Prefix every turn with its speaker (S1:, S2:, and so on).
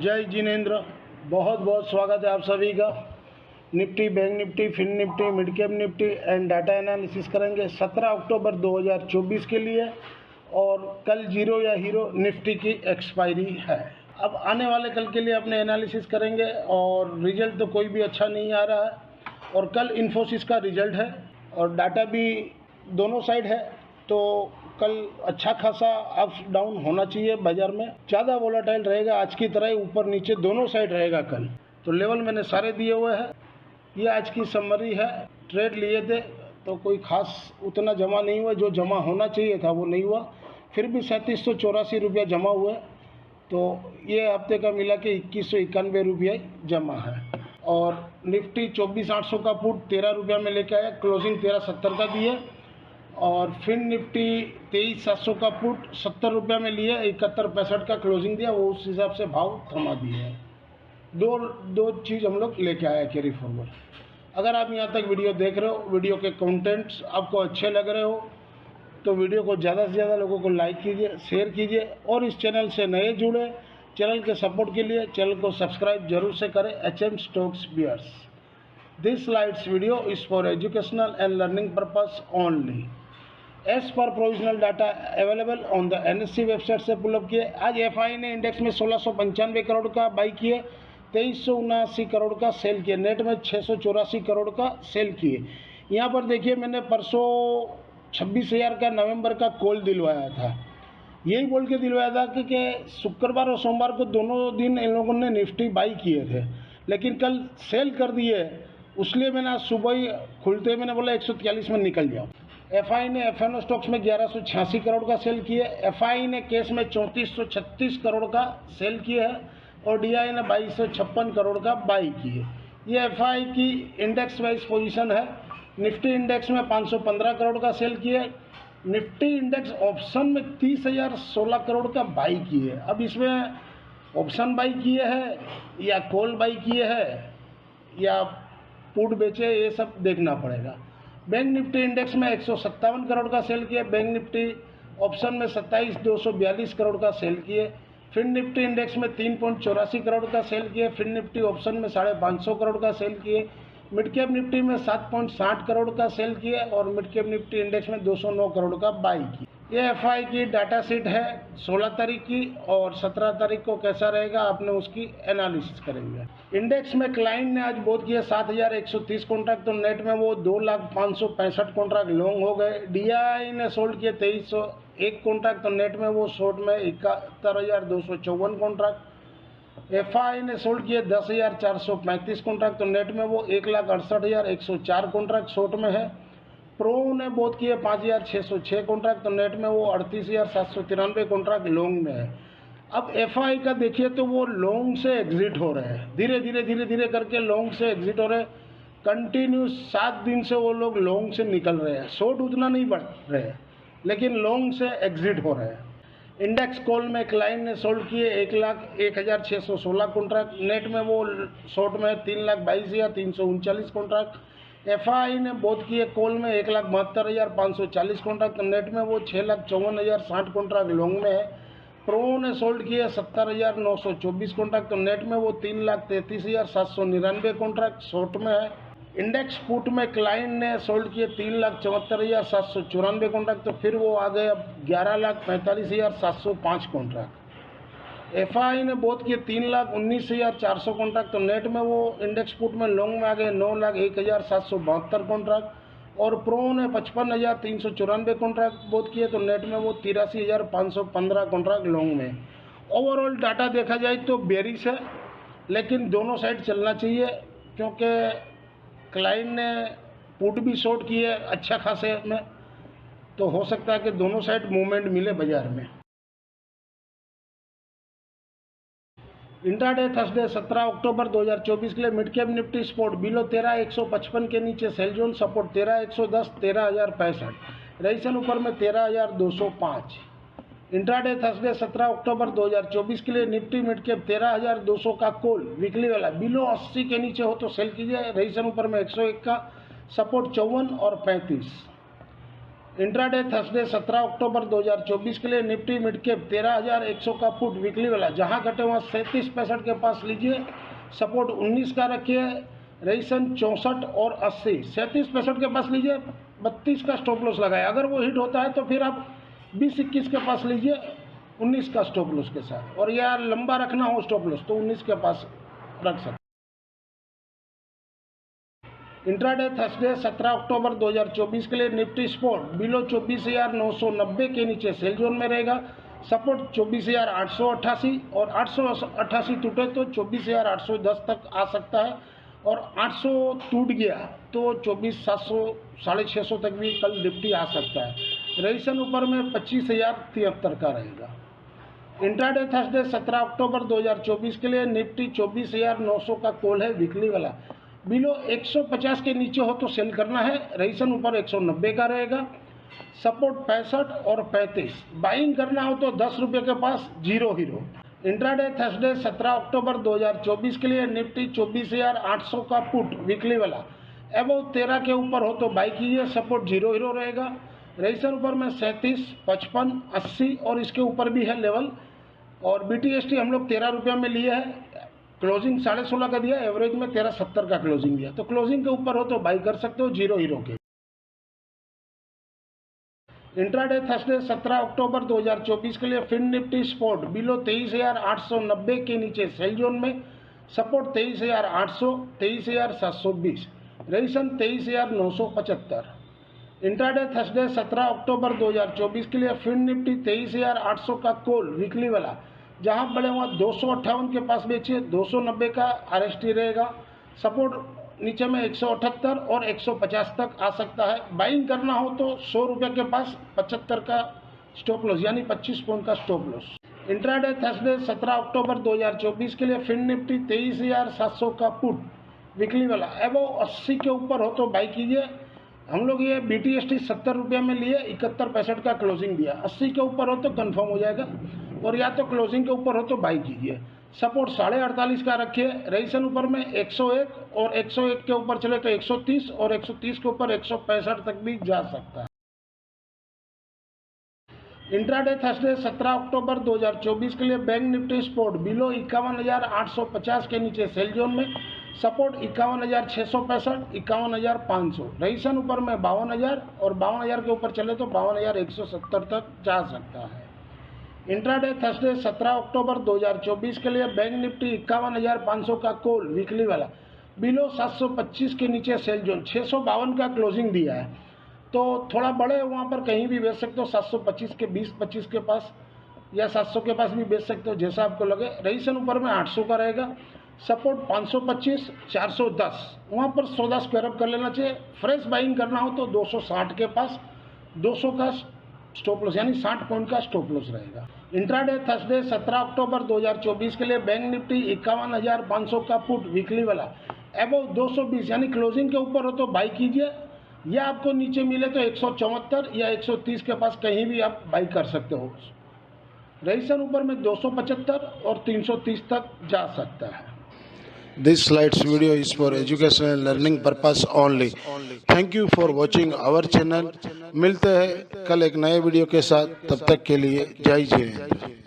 S1: जय जिनेंद्र। बहुत बहुत स्वागत है आप सभी का। Nifty, bank Nifty, fin Nifty, mid cap Nifty and data analysis करेंगे 17 अक्टूबर 2024 के लिए। और कल जीरो या हीरो निफ्टी की एक्सपायरी है। अब आने वाले कल के लिए अपने एनालिसिस करेंगे और रिजल्ट तो कोई भी अच्छा नहीं आ रहा है। और कल इन्फोसिस का रिजल्ट है और डाटा भी दोनों साइड है, तो कल अच्छा खासा अप्स डाउन होना चाहिए बाजार में। ज़्यादा वोलेटाइल रहेगा, आज की तरह ही ऊपर नीचे दोनों साइड रहेगा कल। तो लेवल मैंने सारे दिए हुए हैं। ये आज की समरी है। ट्रेड लिए थे तो कोई खास उतना जमा नहीं हुआ, जो जमा होना चाहिए था वो नहीं हुआ। फिर भी 3784 रुपया जमा हुए, तो ये हफ्ते का मिला के 2191 रुपया जमा है। और निफ्टी 24800 का पुट 13 रुपया में लेके आया, क्लोजिंग 1370 का दिए। और फिन निफ्टी 23700 का पुट 70 रुपया में लिए, 7165 का क्लोजिंग दिया, वो उस हिसाब से भाव थमा दिए हैं। दो चीज़ हम लोग लेके आए कैरी फॉरवर्ड। अगर आप यहाँ तक वीडियो देख रहे हो, वीडियो के कंटेंट्स आपको अच्छे लग रहे हो, तो वीडियो को ज़्यादा से ज़्यादा लोगों को लाइक कीजिए, शेयर कीजिए। और इस चैनल से नए जुड़े, चैनल के सपोर्ट के लिए चैनल को सब्सक्राइब जरूर से करें। HM stocks bears, this slides video is for educational and learning purpose only. As per provisional data available on the NSE website से पुलअप किए। आज FI ने इंडेक्स में 1695 करोड़ का बाई किए, 2379 करोड़ का सेल किए, नेट में 684 करोड़ का सेल किए। यहाँ पर देखिए, मैंने परसों 26,000 का नवंबर का कॉल दिलवाया था। यही बोल के दिलवाया था कि शुक्रवार और सोमवार को दोनों दिन इन लोगों ने निफ्टी बाई किए थे, लेकिन कल सेल कर दिए। इसलिए मैंने आज सुबह ही खुलते मैंने बोला 143 में निकल जाओ। FI ने FNO स्टॉक्स में 1186 करोड़ का सेल किए। FI ने केस में 3436 करोड़ का सेल किए है और DI ने 2256 करोड़ का बाई किए। ये FI की इंडेक्स वाइज पोजीशन है। निफ्टी इंडेक्स में 515 करोड़ का सेल किए। निफ्टी इंडेक्स ऑप्शन में 30,016 करोड़ का बाई किए। अब इसमें ऑप्शन बाई किए हैं या कॉल बाई किए हैं या पुट बेचे, ये सब देखना पड़ेगा। बैंक निफ्टी इंडेक्स में 157 करोड़ का सेल किया। बैंक निफ्टी ऑप्शन में 27,242 करोड़ का सेल किए। फिन निफ्टी इंडेक्स में 3.84 करोड़ का सेल किए। फिन निफ्टी ऑप्शन में 550 करोड़ का सेल किए। मिड कैप निफ्टी में 7.60 करोड़ का सेल किए और मिड कैप निफ्टी इंडेक्स में 209 करोड़ का बाई किए। ये FI की डाटा शीट है 16 तारीख की, और 17 तारीख को कैसा रहेगा आपने उसकी एनालिसिस करेंगे। इंडेक्स में क्लाइंट ने आज बहुत किया 7,130 कॉन्ट्रैक्ट, तो नेट में वो 2,565 कॉन्ट्रैक्ट लॉन्ग हो गए। DI ने सोल्ड किए 2301 कॉन्ट्रैक्ट, तो नेट में वो शॉर्ट में 71,254 कॉन्ट्रैक्ट। FI ने सोल्ड किए 10,435 कॉन्ट्रैक्ट, तो नेट में वो 1,68,104 कॉन्ट्रैक्ट शॉर्ट में है। प्रो ने बहुत किए 5,606 कॉन्ट्रैक्ट, तो नेट में वो 38,793 कॉन्ट्रैक्ट लॉन्ग में है। अब FI का देखिए तो वो लॉन्ग से एग्जिट हो रहे हैं, धीरे धीरे करके लॉन्ग से एग्जिट हो रहे हैं। कंटिन्यू 7 दिन से वो लोग लॉन्ग से निकल रहे हैं। शॉर्ट उतना नहीं बढ़ रहे हैं, लेकिन लॉन्ग से एग्जिट हो रहे हैं। इंडेक्स कॉल में क्लाइंट ने सोल्ड किए 1,01,616 कॉन्ट्रैक्ट, नेट में वो शॉर्ट में 3,22,339 कॉन्ट्रैक्ट। FI ने बहुत किए कॉल में 1,72,540 कॉन्ट्रैक्ट, नेट में वो 6,54,060 कॉन्ट्रैक्ट लॉन्ग में है। प्रो ने सोल्ड किए 70,924 कॉन्ट्रैक्ट, तो नेट में वो 3,33,799 कॉन्ट्रैक्ट शॉर्ट में है। इंडेक्स पुट में क्लाइंट ने सोल्ड किए 3,74,794 कॉन्ट्रैक्ट, तो फिर वो आ गए अब 11,45,705 कॉन्ट्रैक्ट। FI ने बहुत किए 3,19,400 कॉन्ट्रैक्ट, तो नेट में वो इंडेक्स पुट में लॉन्ग में आ गए 9,01,772 कॉन्ट्रैक्ट। और प्रो ने 55,394 कॉन्ट्रैक्ट बहुत किए, तो नेट में वो 83,515 कॉन्ट्रैक्ट लॉन्ग में। ओवरऑल डाटा देखा जाए तो बेरिश है, लेकिन दोनों साइड चलना चाहिए, क्योंकि क्लाइंट ने पुट भी शॉर्ट किए अच्छा खासे में, तो हो सकता है कि दोनों साइड मूवमेंट मिले बाजार में। इंट्राडे थर्सडे 17 अक्टूबर 2024 के लिए mid cap Nifty spot below 13,155 के नीचे सेल जोन, सपोर्ट 13,110, 13,065, रेजिस्टेंस ऊपर में 13,205। इंट्राडे थर्सडे 17 अक्टूबर 2024 के लिए निफ्टी मिड कैप 13,200 का कॉल वीकली वाला बिलो 80 के नीचे हो तो सेल कीजिए, रेजिस्टेंस ऊपर में 101 का, सपोर्ट 54 और 35। इंट्राडे थर्सडे 17 अक्टूबर 2024 के लिए निफ्टी मिड कैप 13,100 का पुट वीकली वाला, जहां घटे वहां 37.65 के पास लीजिए, सपोर्ट 19 का रखिए, रेजिस्टेंस 64 और 80, 37.65 के पास लीजिए, 32 का स्टॉप लॉस लगाए। अगर वो हिट होता है तो फिर आप 20-21 के पास लीजिए 19 का स्टॉप लॉस के साथ, और या लंबा रखना हो स्टॉप लॉस तो 19 के पास रख सकते। इंट्राडे थर्सडे 17 अक्टूबर 2024 के लिए निफ्टी स्पोर्ट बिलो 24,990 के नीचे सेल जोन में रहेगा, सपोर्ट 24,888 और 888 टूटे तो 24,810 तक आ सकता है, और 800 टूट गया तो 24,700 650 तक भी कल निफ्टी आ सकता है। रेजिस्टेंस ऊपर में 25,073 का रहेगा। इंट्राडे थर्सडे 17 अक्टूबर 2024 के लिए निफ्टी 24,900 का कॉल है वीकली वाला, बिलो 150 के नीचे हो तो सेल करना है, रेजिस्टेंस ऊपर 190 का रहेगा, सपोर्ट 65 और 35, बाइंग करना हो तो 10 रुपये के पास जीरो हीरो। इंट्राडे थर्सडे 17 अक्टूबर 2024 के लिए निफ्टी 24,800 का पुट वीकली वाला, एबव 13 के ऊपर हो तो बाई कीजिए, सपोर्ट जीरो हीरो रहेगा, रेजिस्टेंस ऊपर में 37, 55, 80 और इसके ऊपर भी है लेवल, और BTST हम लोग 13 रुपये में लिए है, क्लोजिंग 16.5 का दिया, एवरेज में 13.70 का क्लोजिंग दिया, तो क्लोजिंग के ऊपर हो तो बाई कर सकते हो जीरो हीरो के। इंट्राडे थर्सडे 17 अक्टूबर 2024 के लिए फिन निफ्टी स्पोर्ट बिलो 23,890 के नीचे सेल जोन में, सपोर्ट 23,800, 23,720, रेजिस्टेंस 23,975। इंट्राडे थर्सडे 17 अक्टूबर 2024 के लिए फिन निफ्टी 23,800 का कॉल वीकली वाला, जहां बड़े वहाँ 258 के पास बेचिए, 290 का RST रहेगा, सपोर्ट नीचे में 178 और 150 तक आ सकता है, बाइंग करना हो तो 100 रुपये के पास 75 का स्टॉप लॉस यानी 25 पॉइंट का स्टॉप लॉस। इंट्राडे थर्सडे 17 अक्टूबर 2024 के लिए फिन निफ्टी 23,700 का पुट वीकली वाला, एबव 80 के ऊपर हो तो बाई कीजिए। हम लोग ये BTST 70 रुपये में लिए, 71.65 का क्लोजिंग दिया, 80 के ऊपर हो तो कंफर्म हो जाएगा, और या तो क्लोजिंग के ऊपर हो तो बाई कीजिए, सपोर्ट 48.5 का रखिए, रेजिस्टेंस ऊपर में 101 और 101 के ऊपर चले तो 130 और 130 के ऊपर 165 तक भी जा सकता है। इंट्राडे थर्सडे 17 अक्टूबर 2024 के लिए बैंक निफ्टी स्पोर्ट बिलो 51,850 के नीचे सेल जोन में, सपोर्ट 51,665, 51,500, रेजिस्टेंस ऊपर में 52,000 और 52,000 के ऊपर चले तो 52,170 तक जा सकता है। इंट्राडे थर्सडे 17 अक्टूबर 2024 के लिए बैंक निफ्टी 51,500 का कॉल वीकली वाला, बिलो 725 के नीचे सेल जोन, 652 का क्लोजिंग दिया है, तो थोड़ा बड़े वहाँ पर कहीं भी बेच सकते हो, 725 के 20-25 के पास या 700 के पास भी बेच सकते हो, जैसा आपको लगे। रेजिस्टेंस ऊपर में 800 का रहेगा, सपोर्ट 525, 410, वहाँ पर सौदा स्क्वायर अप कर लेना चाहिए। फ्रेश बाइंग करना हो तो 260 के पास 200 का स्टॉप लॉस यानी 60 पॉइंट का स्टॉप लॉस रहेगा। इंट्राडे थर्सडे 17 अक्टूबर 2024 के लिए बैंक निफ्टी 51,500 का पुट वीकली वाला, एबव 220 यानी क्लोजिंग के ऊपर हो तो बाई कीजिए, या आपको नीचे मिले तो 174 या 130 के पास कहीं भी आप बाई कर सकते हो। रेजिस्टेंस ऊपर में 275 और 330 तक जा सकता है।
S2: This slides video is for educational and learning purpose only. Thank you for watching our channel. मिलते हैं कल एक नए वीडियो के साथ, तब तक के लिए जय जय।